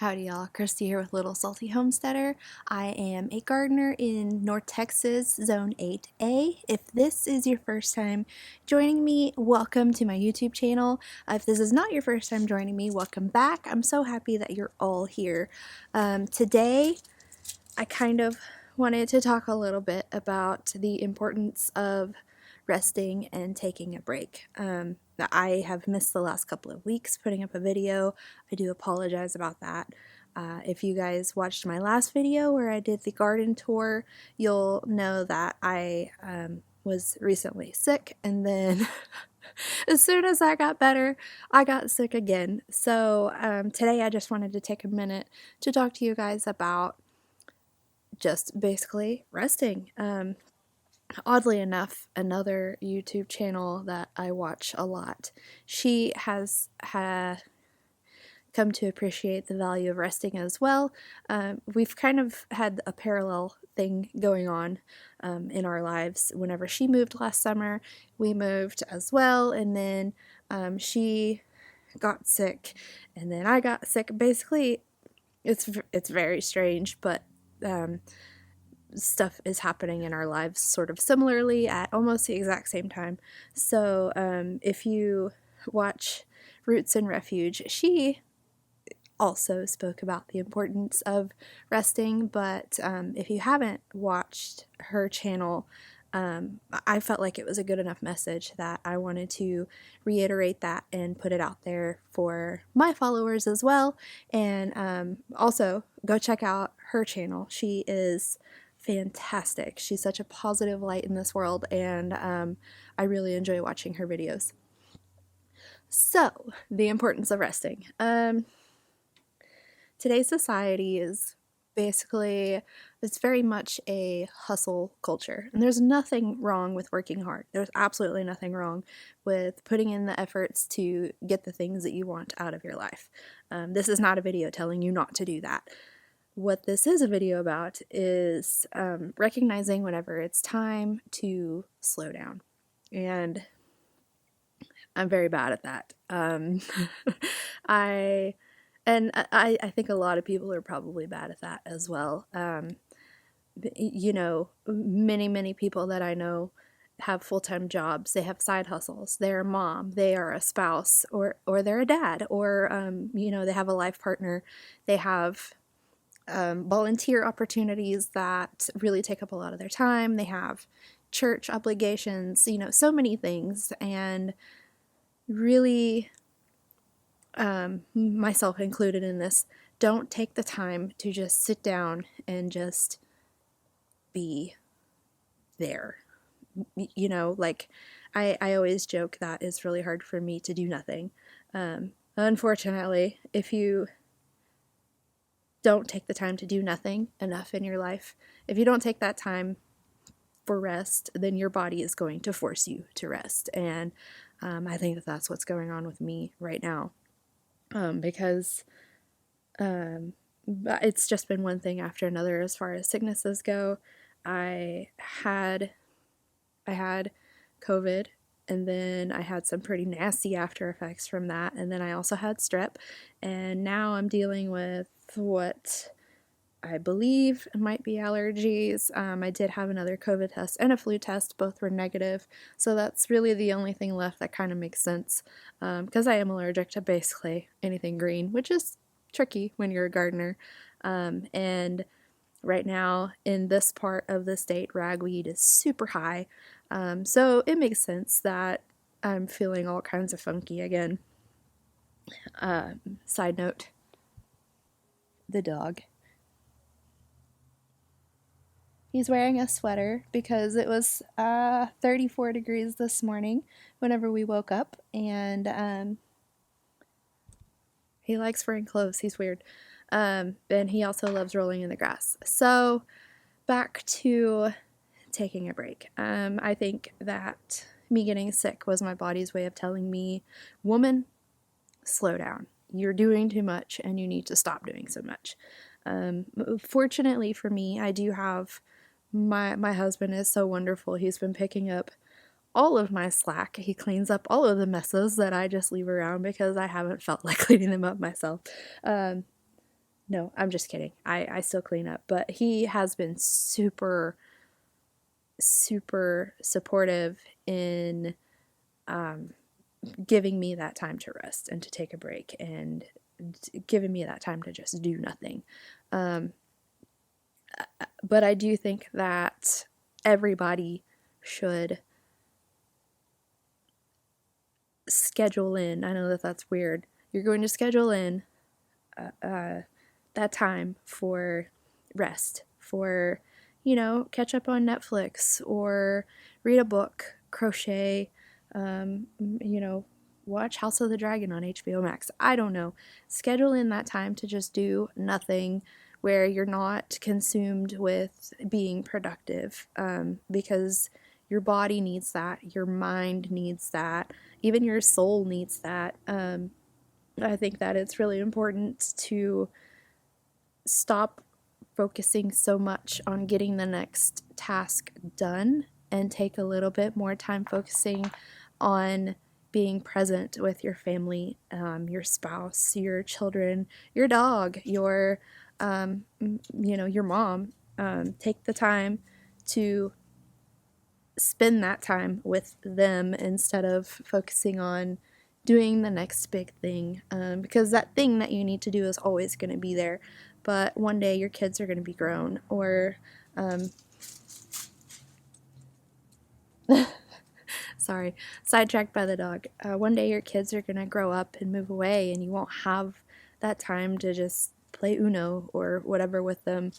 Howdy y'all, Christi here with Little Salty Homesteader. I am a gardener in North Texas, Zone 8A. If this is your first time joining me, welcome to my YouTube channel. If this is not your first time joining me, welcome back. I'm so happy that you're all here. Today, I kind of wanted to talk a little bit about the importance of resting and taking a break. I have missed the last couple of weeks putting up a video. I do apologize about that. If you guys watched my last video where I did the garden tour, you'll know that I was recently sick, and then as soon as I got better, I got sick again. So today I just wanted to take a minute to talk to you guys about just basically resting. Oddly enough, another YouTube channel that I watch a lot, she has come to appreciate the value of resting as well. We've kind of had a parallel thing going on in our lives. Whenever she moved last summer, we moved as well, and then she got sick, and then I got sick. Basically, it's very strange, but stuff is happening in our lives sort of similarly at almost the exact same time. So if you watch Roots and Refuge, she also spoke about the importance of resting, but if you haven't watched her channel, I felt like it was a good enough message that I wanted to reiterate that and put it out there for my followers as well. And also go check out her channel. She is fantastic. She's such a positive light in this world, and I really enjoy watching her videos. So, the importance of resting. Today's society is basically, it's very much a hustle culture, and there's nothing wrong with working hard. There's absolutely nothing wrong with putting in the efforts to get the things that you want out of your life. This is not a video telling you not to do that. What this is a video about is recognizing whenever it's time to slow down. And I'm very bad at that. I think a lot of people are probably bad at that as well. You know, many people that I know have full-time jobs. They have side hustles. They're a mom. They are a spouse, or they're a dad, or you know, they have a life partner. They have volunteer opportunities that really take up a lot of their time. They have church obligations, you know, so many things. And really, myself included in this, don't take the time to just sit down and just be there. You know, like I always joke that it's really hard for me to do nothing. Unfortunately, if you don't take the time to do nothing enough in your life, if you don't take that time for rest, then your body is going to force you to rest. And I think that that's what's going on with me right now, because it's just been one thing after another as far as sicknesses go. I had COVID, and then I had some pretty nasty after effects from that, and then I also had strep, and now I'm dealing with what I believe might be allergies. I did have another COVID test and a flu test. Both were negative, so that's really the only thing left that kind of makes sense, because I am allergic to basically anything green, which is tricky when you're a gardener. And right now in this part of the state, ragweed is super high, so it makes sense that I'm feeling all kinds of funky again. Side note, the dog. He's wearing a sweater because it was 34 degrees this morning whenever we woke up, and he likes wearing clothes. He's weird. And he also loves rolling in the grass. So back to taking a break. I think that me getting sick was my body's way of telling me, woman, slow down. You're doing too much and you need to stop doing so much. Fortunately for me, I do have my husband is so wonderful. He's been picking up all of my slack. He cleans up all of the messes that I just leave around because I haven't felt like cleaning them up myself. No, I'm just kidding. I still clean up, but he has been super, super supportive in giving me that time to rest and to take a break and giving me that time to just do nothing. But I do think that everybody should schedule in. I know that that's weird. You're going to schedule in that time for rest, for, catch up on Netflix or read a book, crochet, watch House of the Dragon on HBO Max. I don't know. Schedule in that time to just do nothing where you're not consumed with being productive, because your body needs that, your mind needs that, even your soul needs that. I think that it's really important to stop focusing so much on getting the next task done and take a little bit more time focusing on being present with your family, your spouse, your children, your dog, your mom. Take the time to spend that time with them instead of focusing on doing the next big thing, because that thing that you need to do is always going to be there, but one day your kids are going to be grown, or sorry, sidetracked by the dog. One day your kids are going to grow up and move away, and you won't have that time to just play Uno or whatever with them.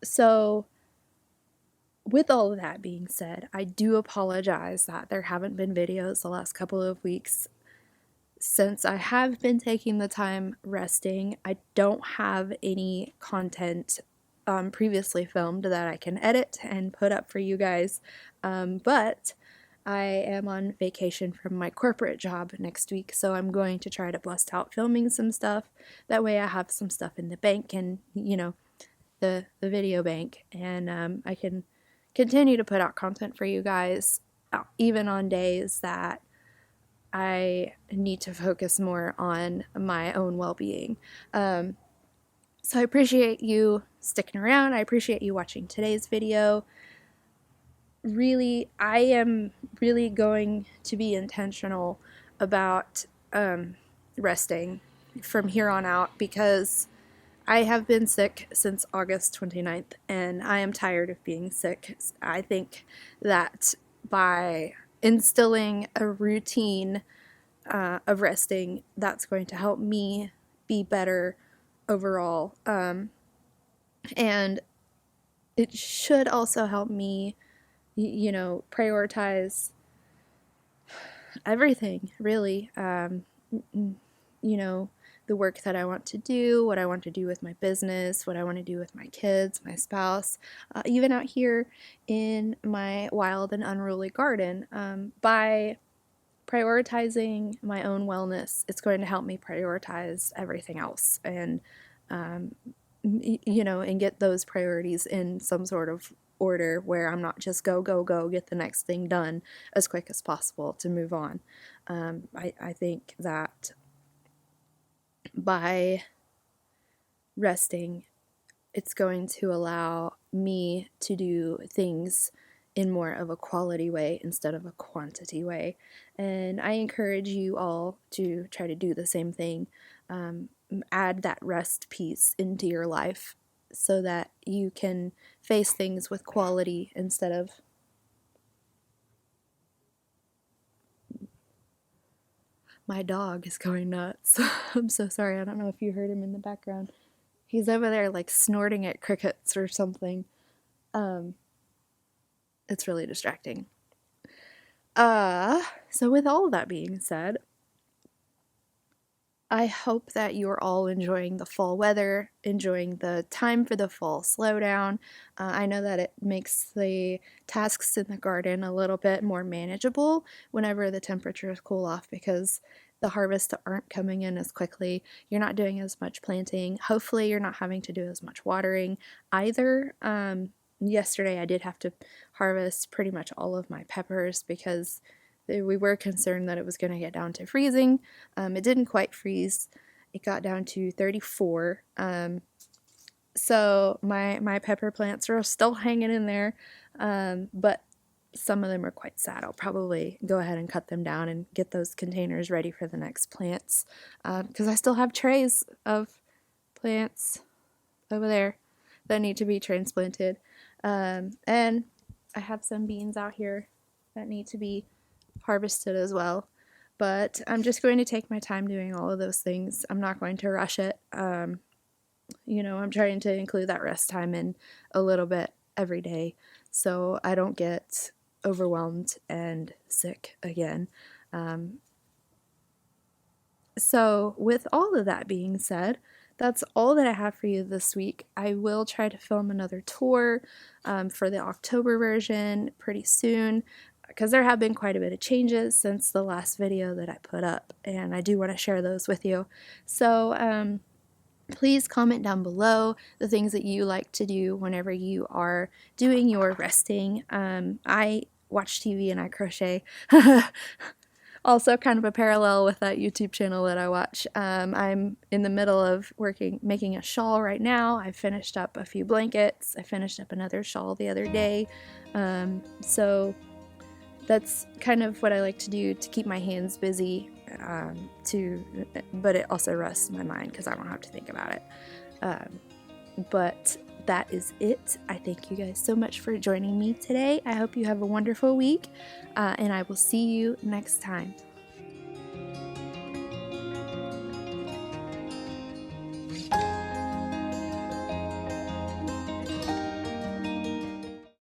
So with all of that being said, I do apologize that there haven't been videos the last couple of weeks. Since I have been taking the time resting, I don't have any content previously filmed that I can edit and put up for you guys. But I am on vacation from my corporate job next week, so I'm going to try to bust out filming some stuff. That way I have some stuff in the bank and, the video bank, and I can continue to put out content for you guys, even on days that I need to focus more on my own well-being. So I appreciate you sticking around. I appreciate you watching today's video. Really, I am really going to be intentional about resting from here on out, because I have been sick since August 29th, and I am tired of being sick. I think that by instilling a routine of resting, that's going to help me be better overall. And it should also help me, prioritize everything, really. The work that I want to do, what I want to do with my business, what I want to do with my kids, my spouse, even out here in my wild and unruly garden. By prioritizing my own wellness, it's going to help me prioritize everything else, and and get those priorities in some sort of order where I'm not just go, get the next thing done as quick as possible to move on. I think that by resting, it's going to allow me to do things in more of a quality way instead of a quantity way. And I encourage you all to try to do the same thing. Add that rest piece into your life so that you can face things with quality instead of... My dog is going nuts. I'm so sorry. I don't know if you heard him in the background. He's over there like snorting at crickets or something. It's really distracting. So with all of that being said, I hope that you're all enjoying the fall weather, enjoying the time for the fall slowdown. I know that it makes the tasks in the garden a little bit more manageable whenever the temperatures cool off, because the harvests aren't coming in as quickly. You're not doing as much planting. Hopefully you're not having to do as much watering either. Yesterday I did have to harvest pretty much all of my peppers because we were concerned that it was going to get down to freezing. It didn't quite freeze, it got down to 34. So my pepper plants are still hanging in there, but some of them are quite sad. I'll probably go ahead and cut them down and get those containers ready for the next plants, because I still have trays of plants over there that need to be transplanted. And I have some beans out here that need to be harvested as well. But I'm just going to take my time doing all of those things. I'm not going to rush it. You know, I'm trying to include that rest time in a little bit every day so I don't get overwhelmed and sick again. So with all of that being said, that's all that I have for you this week. I will try to film another tour for the October version pretty soon, because there have been quite a bit of changes since the last video that I put up, and I do want to share those with you. So please comment down below the things that you like to do whenever you are doing your resting. I watch TV and I crochet. Also kind of a parallel with that YouTube channel that I watch. I'm in the middle of making a shawl right now. I finished up a few blankets. I finished up another shawl the other day. So that's kind of what I like to do to keep my hands busy, but it also rests my mind because I don't have to think about it. But that is it. I thank you guys so much for joining me today. I hope you have a wonderful week, and I will see you next time.